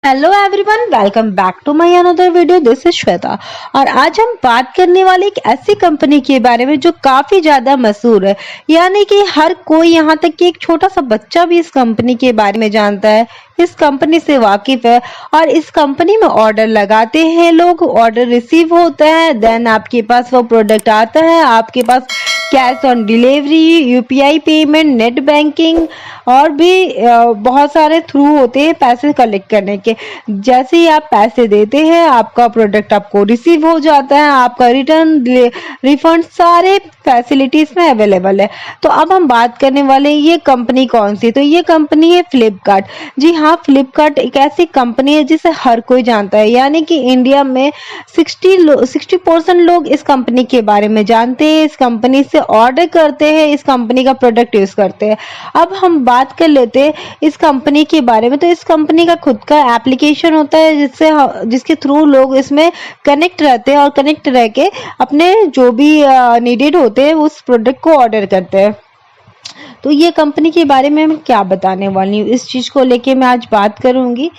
Hello everyone, welcome back to my another video. This is Shweta और आज हम बात करने वाले एक ऐसी कंपनी के बारे में जो काफी ज्यादा मशहूर है। यानी कि हर कोई, यहाँ तक कि एक छोटा सा बच्चा भी इस कंपनी के बारे में जानता है, इस कंपनी से वाकिफ है। और इस कंपनी में ऑर्डर लगाते हैं लोग, ऑर्डर रिसीव होता है, देन आपके पास वो प्रोडक्ट आता है, आपके पास cash on delivery, UPI payment, net banking और भी बहुत सारे थ्रू होते हैं पैसे कलेक्ट करने के। जैसे ही आप पैसे देते हैं, आपका प्रोडक्ट आपको रिसीव हो जाता है, आपका रिटर्न रिफंड सारे फैसिलिटीज में अवेलेबल है। तो अब हम बात करने वाले हैं ये कंपनी कौन सी। तो ये कंपनी है फ्लिपकार्ट। जी हाँ, फ्लिपकार्ट एक ऐसी कंपनी है जिसे हर कोई जानता है। यानी कि इंडिया में 60% लोग इस कंपनी के बारे में जानते हैं, इस कंपनी से ऑर्डर करते हैं, इस कंपनी का प्रोडक्ट यूज करते हैं। अब हम बात कर लेते हैं इस कंपनी के बारे में। तो इस कंपनी का खुद का एप्लीकेशन होता है जिसके थ्रू लोग इसमें कनेक्ट रहते हैं और कनेक्ट रह के अपने जो भी नीडेड होते हैं उस प्रोडक्ट को ऑर्डर करते हैं। तो ये कंपनी के बारे में मैं क्या बताने वाली हूँ, इस चीज को लेके मैं आज बात करूंगी।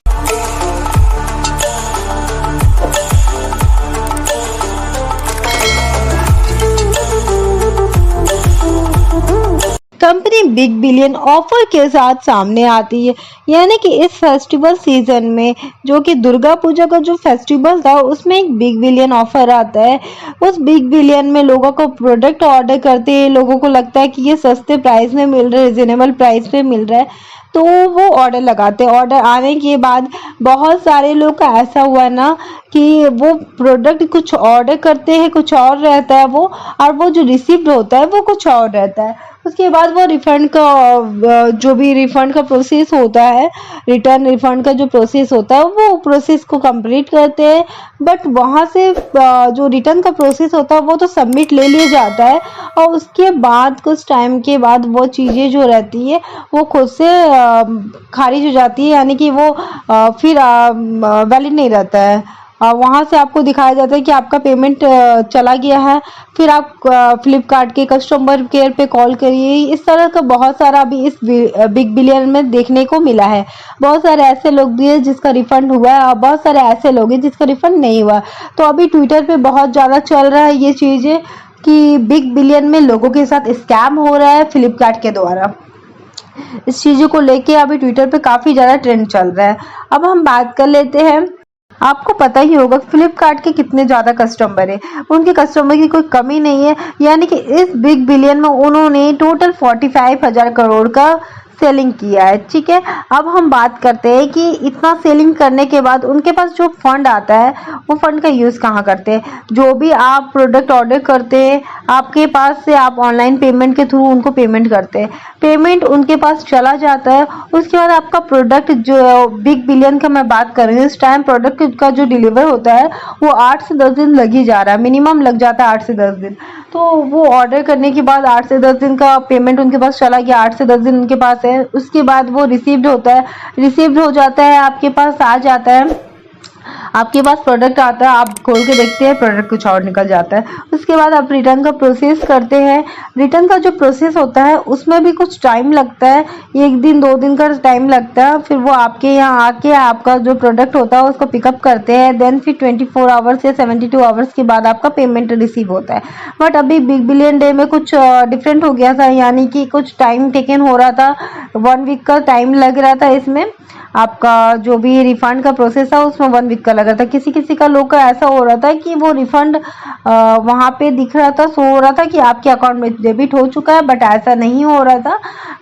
कंपनी बिग बिलियन ऑफर के साथ सामने आती है। यानी कि इस फेस्टिवल सीजन में, जो कि दुर्गा पूजा का जो फेस्टिवल था, उसमें एक बिग बिलियन ऑफर आता है। उस बिग बिलियन में लोगों को प्रोडक्ट ऑर्डर करते हैं, लोगों को लगता है कि ये सस्ते प्राइस में मिल रहा है, रिजनेबल प्राइस पे मिल रहा है, तो वो ऑर्डर लगाते हैं। ऑर्डर आने के बाद बहुत सारे लोग का ऐसा हुआ ना कि वो प्रोडक्ट कुछ ऑर्डर करते हैं, कुछ और रहता है वो, और वो जो रिसीव्ड होता है वो कुछ और रहता है। उसके बाद वो रिफंड का जो भी रिफंड का प्रोसेस होता है, रिटर्न रिफंड का जो प्रोसेस होता है, वो प्रोसेस को कंप्लीट करते हैं। बट वहाँ से जो रिटर्न का प्रोसेस होता है वो तो सबमिट ले लिया जाता है, और उसके बाद कुछ टाइम के बाद वो चीज़ें जो रहती है वो खुद से खारिज हो जाती है। यानी कि वो फिर वैलिड नहीं रहता है। वहाँ से आपको दिखाया जाता है कि आपका पेमेंट चला गया है। फिर आप फ्लिपकार्ट के कस्टमर केयर पे कॉल करिए। इस तरह का बहुत सारा अभी इस बिग बिलियन में देखने को मिला है। बहुत सारे ऐसे लोग भी हैं जिसका रिफंड हुआ है, और बहुत सारे ऐसे लोग हैं जिसका रिफंड नहीं हुआ। तो अभी ट्विटर पे बहुत ज़्यादा चल रहा है ये चीज़ें कि बिग बिलियन में लोगों के साथ स्कैम हो रहा है फ्लिपकार्ट के द्वारा। इस चीज़ों को लेके अभी ट्विटर पे काफ़ी ज़्यादा ट्रेंड चल रहा है। अब हम बात कर लेते हैं, आपको पता ही होगा फ्लिपकार्ट के कितने ज़्यादा कस्टमर है, उनके कस्टमर की कोई कमी नहीं है। यानी कि इस बिग बिलियन में उन्होंने टोटल 45,000 करोड़ का सेलिंग किया है। ठीक है, अब हम बात करते हैं कि इतना सेलिंग करने के बाद उनके पास जो फंड आता है वो फंड का यूज़ कहाँ करते हैं। जो भी आप प्रोडक्ट ऑर्डर करते हैं, आपके पास से आप ऑनलाइन पेमेंट के थ्रू उनको पेमेंट करते हैं, पेमेंट उनके पास चला जाता है। उसके बाद आपका प्रोडक्ट, जो बिग बिलियन का मैं बात कर रही हूँ, इस टाइम प्रोडक्ट का जो डिलीवर होता है वो 8 से 10 दिन लग ही जा रहा है, मिनिमम लग जाता है 8 से 10 दिन। तो वो ऑर्डर करने के बाद 8 से 10 दिन का पेमेंट उनके पास चला गया, 8 से 10 दिन उनके पास है। उसके बाद वो रिसीव्ड होता है, रिसीव्ड हो जाता है, आपके पास आ जाता है, आपके पास प्रोडक्ट आता है, आप खोल के देखते हैं प्रोडक्ट कुछ और निकल जाता है। उसके बाद आप रिटर्न का प्रोसेस करते हैं। रिटर्न का जो प्रोसेस होता है उसमें भी कुछ टाइम लगता है, 1 दिन 2 दिन का टाइम लगता है। फिर वो आपके यहाँ आके आपका जो प्रोडक्ट होता है उसको पिकअप करते हैं। देन फिर 24 आवर्स या 72 आवर्स के बाद आपका पेमेंट रिसीव होता है। बट अभी बिग बिलियन डे में कुछ डिफरेंट हो गया था, यानी कि कुछ टाइम टेकन हो रहा था, 1 वीक का टाइम लग रहा था इसमें। आपका जो भी रिफंड का प्रोसेस था उसमें 1 वीक का लग रहा था। किसी किसी का लोग का ऐसा हो रहा था कि वो रिफंड वहाँ पे दिख रहा था, शो हो रहा था कि आपके अकाउंट में डेबिट हो चुका है, बट ऐसा नहीं हो रहा था।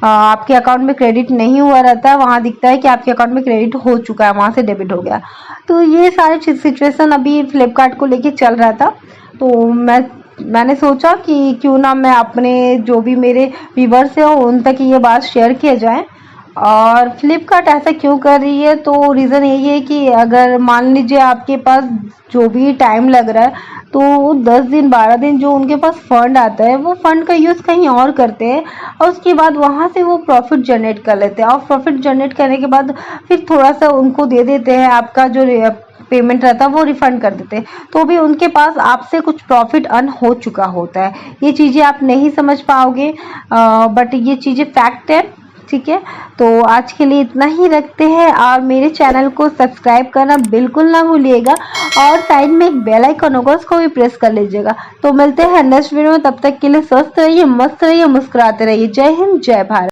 आपके अकाउंट में क्रेडिट नहीं हुआ रहता है, वहाँ दिखता है कि आपके अकाउंट में क्रेडिट हो चुका है, वहाँ से डेबिट हो गया। तो ये सारे सिचुएशन अभी फ्लिपकार्ट को लेके चल रहा था। तो मैंने सोचा कि क्यों ना मैं अपने जो भी मेरे व्यूवर्स हैं उन तक ये बात शेयर किया जाए। और फ्लिपकार्ट ऐसा क्यों कर रही है, तो रीज़न यही है कि अगर मान लीजिए आपके पास जो भी टाइम लग रहा है, तो 10 दिन 12 दिन जो उनके पास फंड आता है वो फंड का यूज़ कहीं और करते हैं, और उसके बाद वहाँ से वो प्रॉफिट जनरेट कर लेते हैं। और प्रॉफिट जनरेट करने के बाद फिर थोड़ा सा उनको दे देते हैं, आपका जो पेमेंट रहता है वो रिफंड कर देते हैं। तो भी उनके पास आपसे कुछ प्रॉफिट अर्न हो चुका होता है। ये चीज़ें आप नहीं समझ पाओगे, बट ये चीज़ें फैक्ट है। ठीक है, तो आज के लिए इतना ही रखते हैं और मेरे चैनल को सब्सक्राइब करना बिल्कुल ना भूलिएगा और साइड में एक बेल आइकन होगा उसको भी प्रेस कर लीजिएगा। तो मिलते हैं नेक्स्ट वीडियो में, तब तक के लिए स्वस्थ रहिए, मस्त रहिए, मुस्कुराते रहिए। जय हिंद, जय भारत।